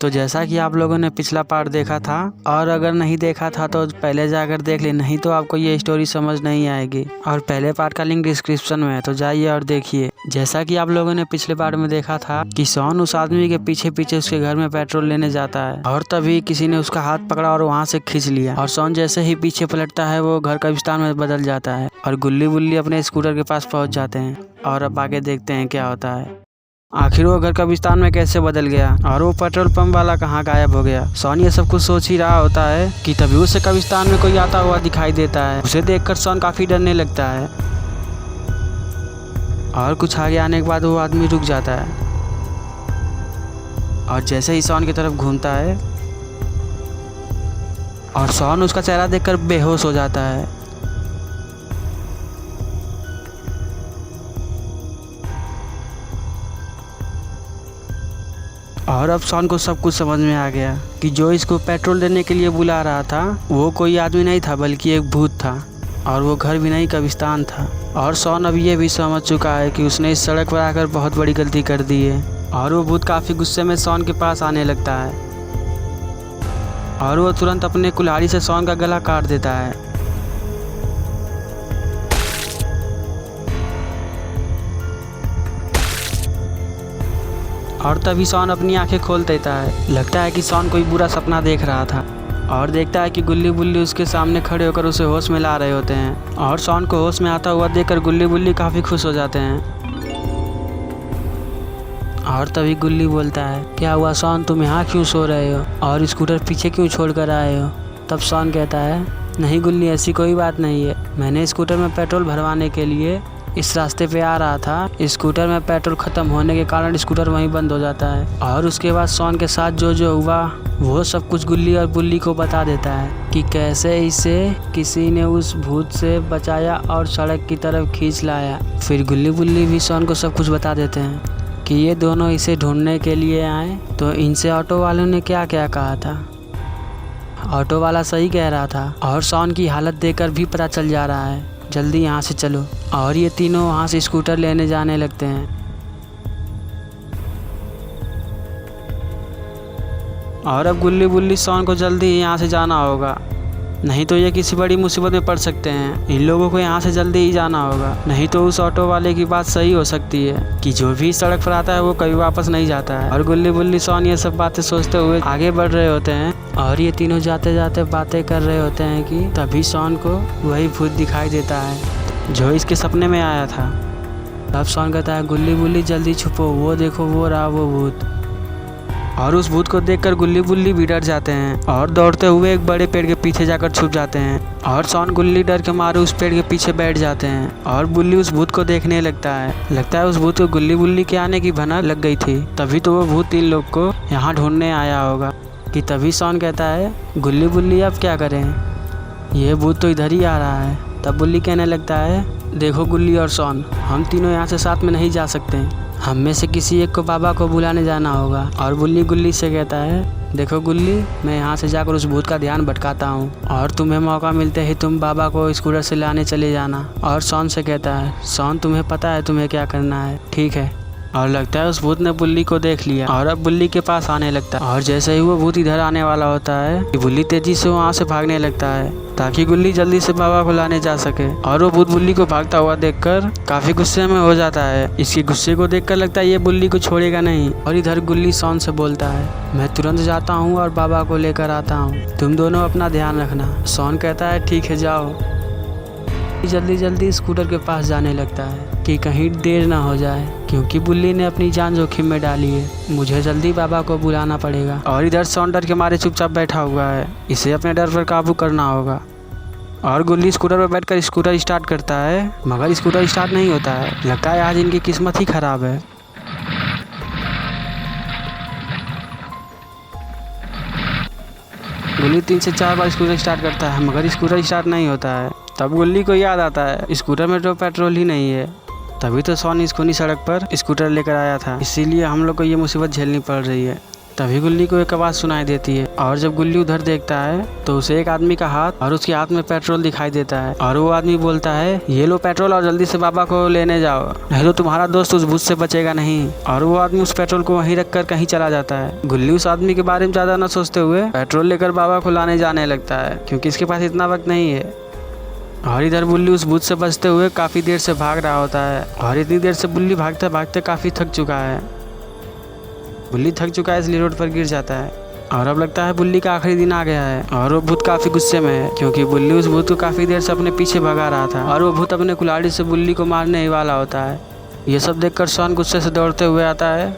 तो जैसा कि आप लोगों ने पिछला पार्ट देखा था और अगर नहीं देखा था तो पहले जाकर देख ले, नहीं तो आपको ये स्टोरी समझ नहीं आएगी। और पहले पार्ट का लिंक डिस्क्रिप्शन में है, तो जाइए और देखिए। जैसा कि आप लोगों ने पिछले पार्ट में देखा था कि शॉन उस आदमी के पीछे पीछे उसके घर में पेट्रोल लेने जाता है और तभी किसी ने उसका हाथ पकड़ा और वहाँ से खींच लिया। और शॉन जैसे ही पीछे पलटता है वो घर कब्रिस्तान में बदल जाता है और गुल्ली बुल्ली अपने स्कूटर के पास पहुँच जाते हैं। और अब आगे देखते हैं क्या होता है। आखिर वो घर कब्रिस्तान में कैसे बदल गया और वो पेट्रोल पंप वाला कहाँ गायब हो गया। शॉन ये सब कुछ सोच ही रहा होता है कि तभी उसे कब्रिस्तान में कोई आता हुआ दिखाई देता है। उसे देखकर शॉन काफी डरने लगता है और कुछ आगे आने के बाद वो आदमी रुक जाता है और जैसे ही शॉन की तरफ घूमता है और शॉन उसका चेहरा देखकर बेहोश हो जाता है। और अब शॉन को सब कुछ समझ में आ गया कि जो इसको पेट्रोल देने के लिए बुला रहा था वो कोई आदमी नहीं था बल्कि एक भूत था और वो घर भी नहीं कब्रिस्तान था। और शॉन अब ये भी समझ चुका है कि उसने इस सड़क पर आकर बहुत बड़ी गलती कर दी है। और वो भूत काफ़ी गुस्से में शॉन के पास आने लगता है और वो तुरंत अपने कुल्हाड़ी से शॉन का गला काट देता है। और तभी शॉन अपनी आंखें खोल देता है। लगता है कि शॉन कोई बुरा सपना देख रहा था और देखता है कि गुल्ली बुल्ली उसके सामने खड़े होकर उसे होश में ला रहे होते हैं। और शॉन को होश में आता हुआ देखकर गुल्ली बुल्ली काफ़ी खुश हो जाते हैं। और तभी गुल्ली बोलता है, क्या हुआ शॉन, तुम यहाँ क्यों सो रहे हो और स्कूटर पीछे क्यों छोड़ कर आए हो। तब शॉन कहता है, नहीं गुल्ली, ऐसी कोई बात नहीं है, मैंने स्कूटर में पेट्रोल भरवाने के लिए इस रास्ते पे आ रहा था। स्कूटर में पेट्रोल ख़त्म होने के कारण स्कूटर वहीं बंद हो जाता है। और उसके बाद शॉन के साथ जो जो हुआ वो सब कुछ गुल्ली और बुल्ली को बता देता है कि कैसे इसे किसी ने उस भूत से बचाया और सड़क की तरफ खींच लाया। फिर गुल्ली बुल्ली भी शॉन को सब कुछ बता देते हैं कि ये दोनों इसे ढूंढने के लिए आए तो इनसे ऑटो वालों ने क्या क्या कहा था। ऑटो वाला सही कह रहा था और शॉन की हालत देखकर भी पता चल जा रहा है, जल्दी यहाँ से चलो। और ये तीनों वहाँ से स्कूटर लेने जाने लगते हैं। और अब गुल्ली बुल्ली शॉन को जल्दी ही यहाँ से जाना होगा, नहीं तो ये किसी बड़ी मुसीबत में पड़ सकते हैं। इन लोगों को यहाँ से जल्दी ही जाना होगा, नहीं तो उस ऑटो वाले की बात सही हो सकती है कि जो भी सड़क पर आता है वो कभी वापस नहीं जाता है। और गुल्ली बुल्ली शॉन ये सब बातें सोचते हुए आगे बढ़ रहे होते हैं और ये तीनों जाते जाते बातें कर रहे होते हैं कि तभी शॉन को वही भूत दिखाई देता है जो इसके सपने में आया था। तब शॉन कहता है, गुल्ली बुल्ली जल्दी छुपो, वो देखो वो रहा वो भूत। और उस भूत को देखकर गुल्ली बुल्ली भी डर जाते हैं और दौड़ते हुए एक बड़े पेड़ के पीछे जाकर छुप जाते हैं। और शॉन गुल्ली डर के मारे उस पेड़ के पीछे बैठ जाते हैं और बुल्ली उस भूत को देखने लगता है उस भूत को गुल्ली बुल्ली के आने की भनक लग गई थी, तभी तो वो भूत इन लोग को यहाँ ढूंढने आया होगा। कि तभी शॉन कहता है, गुल्ली बुल्ली अब क्या करें, ये भूत तो इधर ही आ रहा है। तब बुल्ली कहने लगता है, देखो गुल्ली और शॉन, हम तीनों यहाँ से साथ में नहीं जा सकते, हम में से किसी एक को बाबा को बुलाने जाना होगा। और बुल्ली गुल्ली से कहता है, देखो गुल्ली, मैं यहाँ से जाकर उस भूत का ध्यान भटकाता हूँ और तुम्हें मौका मिलते ही तुम बाबा को स्कूटर से लाने चले जाना। और शॉन से कहता है, शॉन तुम्हें पता है तुम्हें क्या करना है, ठीक है। और लगता है उस भूत ने बुल्ली को देख लिया और अब बुल्ली के पास आने लगता है। और जैसे ही वो भूत इधर आने वाला होता है बुल्ली तेजी से वहाँ से भागने लगता है ताकि गुल्ली जल्दी से बाबा को लाने जा सके। और वो भूत बुल्ली को भागता हुआ देखकर काफी गुस्से में हो जाता है। इसके गुस्से को देखकर लगता है ये बुल्ली को छोड़ेगा नहीं। और इधर गुल्ली शॉन से बोलता है, मैं तुरंत जाता हूँ और बाबा को लेकर आता हूँ, तुम दोनों अपना ध्यान रखना। शॉन कहता है, ठीक है जाओ। जल्दी जल्दी स्कूटर के पास जाने लगता है कि कहीं देर ना हो जाए, क्योंकि बुल्ली ने अपनी जान जोखिम में डाली है, मुझे जल्दी बाबा को बुलाना पड़ेगा। और इधर शॉन डर के मारे चुपचाप बैठा हुआ है, इसे अपने डर पर काबू करना होगा। और गुल्ली स्कूटर पर बैठकर स्कूटर स्टार्ट करता है मगर स्कूटर स्टार्ट नहीं होता है। लगता है आज इनकी किस्मत ही खराब है। गुल्ली 3 से 4 बार स्कूटर स्टार्ट करता है मगर स्कूटर स्टार्ट नहीं होता है। तब गुल्ली को याद आता है स्कूटर में तो पेट्रोल ही नहीं है, तभी तो शॉन इस खूनी सड़क पर स्कूटर लेकर आया था, इसीलिए हम लोग को ये मुसीबत झेलनी पड़ रही है। तभी गुल्ली को एक आवाज़ सुनाई देती है और जब गुल्ली उधर देखता है तो उसे एक आदमी का हाथ और उसके हाथ में पेट्रोल दिखाई देता है और वो आदमी बोलता है, ये लो पेट्रोल और जल्दी से बाबा को लेने जाओ, नहीं तो तुम्हारा दोस्त उस भूत से बचेगा नहीं। और वो आदमी उस पेट्रोल को वहीं रखकर कहीं चला जाता है। गुल्ली उस आदमी के बारे में ज्यादा न सोचते हुए पेट्रोल लेकर बाबा को लाने जाने लगता है क्योंकि इसके पास इतना वक्त नहीं है। और इधर बुल्ली उस भूत से बचते हुए काफी देर से भाग रहा होता है और इतनी देर से बुल्ली भागते भागते काफी थक चुका है। बुल्ली थक चुका है इसलिए रोड पर गिर जाता है और अब लगता है बुल्ली का आखिरी दिन आ गया है और वो भूत काफी गुस्से में है क्योंकि बुल्ली उस भूत को काफी देर से अपने पीछे भगा रहा था और वो भूत अपने कुल्हाड़ी से बुल्ली को मारने ही वाला होता है। ये सब देखकर शॉन गुस्से से दौड़ते हुए आता है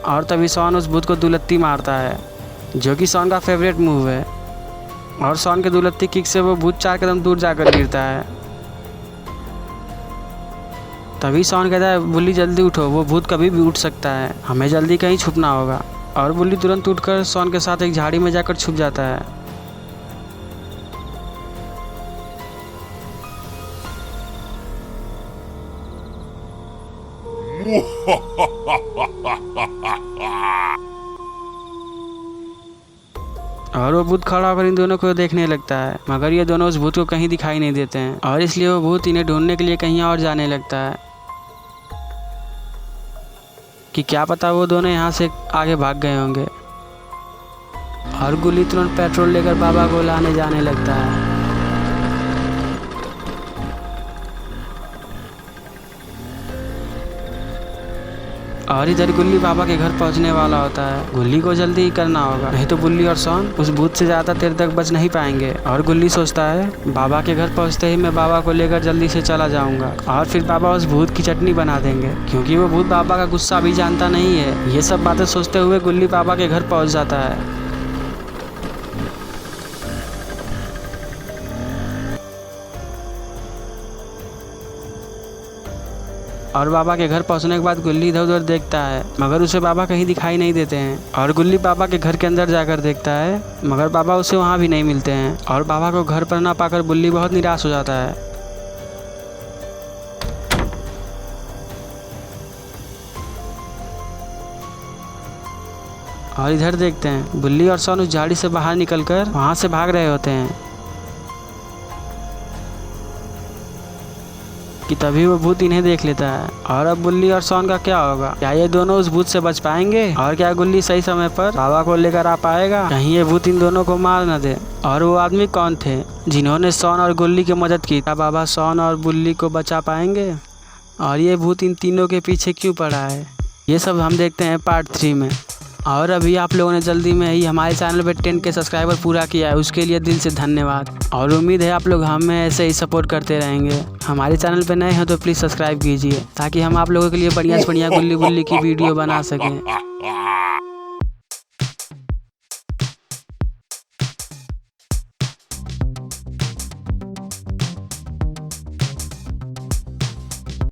और तभी शॉन उस भूत को दुलत्ती मारता है जो कि शॉन का फेवरेट मूव है और शॉन के दुलत्ती किक से वो भूत 4 कदम दूर जाकर गिरता है। तभी शॉन कहता है, बुल्ली जल्दी उठो, वो भूत कभी भी उठ सकता है, हमें जल्दी कहीं छुपना होगा। और बुल्ली तुरंत उठकर शॉन के साथ एक झाड़ी में जाकर छुप जाता है। और वो भूत खड़ा होकर इन दोनों को देखने लगता है मगर ये दोनों उस भूत को कहीं दिखाई नहीं देते हैं और इसलिए वो भूत इन्हें ढूंढने के लिए कहीं और जाने लगता है कि क्या पता वो दोनों यहाँ से आगे भाग गए होंगे। और गुल्ली तुरंत पेट्रोल लेकर बाबा को लाने जाने लगता है। और इधर गुल्ली बाबा के घर पहुंचने वाला होता है। गुल्ली को जल्दी ही करना होगा, नहीं तो बुल्ली और शॉन उस भूत से ज़्यादा देर तक बच नहीं पाएंगे। और गुल्ली सोचता है बाबा के घर पहुंचते ही मैं बाबा को लेकर जल्दी से चला जाऊंगा और फिर बाबा उस भूत की चटनी बना देंगे क्योंकि वो भूत बाबा का गुस्सा भी जानता नहीं है। ये सब बातें सोचते हुए गुल्ली बाबा के घर पहुँच जाता है। और बाबा के घर पहुंचने के बाद गुल्ली इधर उधर देखता है मगर उसे बाबा कहीं दिखाई नहीं देते हैं। और गुल्ली बाबा के घर के अंदर जाकर देखता है मगर बाबा उसे वहां भी नहीं मिलते हैं। और बाबा को घर पर ना पाकर गुल्ली बहुत निराश हो जाता है। और इधर देखते हैं बुल्ली और शॉन उस झाड़ी से बाहर निकलकर वहां से भाग रहे होते हैं कि तभी वो भूत इन्हें देख लेता है। और अब बुल्ली और शॉन का क्या होगा? क्या ये दोनों उस भूत से बच पाएंगे? और क्या गुल्ली सही समय पर बाबा को लेकर आ पाएगा? कहीं ये भूत इन दोनों को मार न दे? और वो आदमी कौन थे जिन्होंने शॉन और गुल्ली की मदद की? क्या बाबा शॉन और बुल्ली को बचा पाएंगे? और ये भूत इन तीनों के पीछे क्यों पड़ा है? ये सब हम देखते हैं पार्ट 3 में। और अभी आप लोगों ने जल्दी में ही हमारे चैनल पे 10K सब्सक्राइबर पूरा किया है, उसके लिए दिल से धन्यवाद। और उम्मीद है आप लोग हमें ऐसे ही सपोर्ट करते रहेंगे। हमारे चैनल पे नए हैं तो प्लीज़ सब्सक्राइब कीजिए ताकि हम आप लोगों के लिए बढ़िया से बढ़िया गुल्ली गुल्ली की वीडियो बना सकें।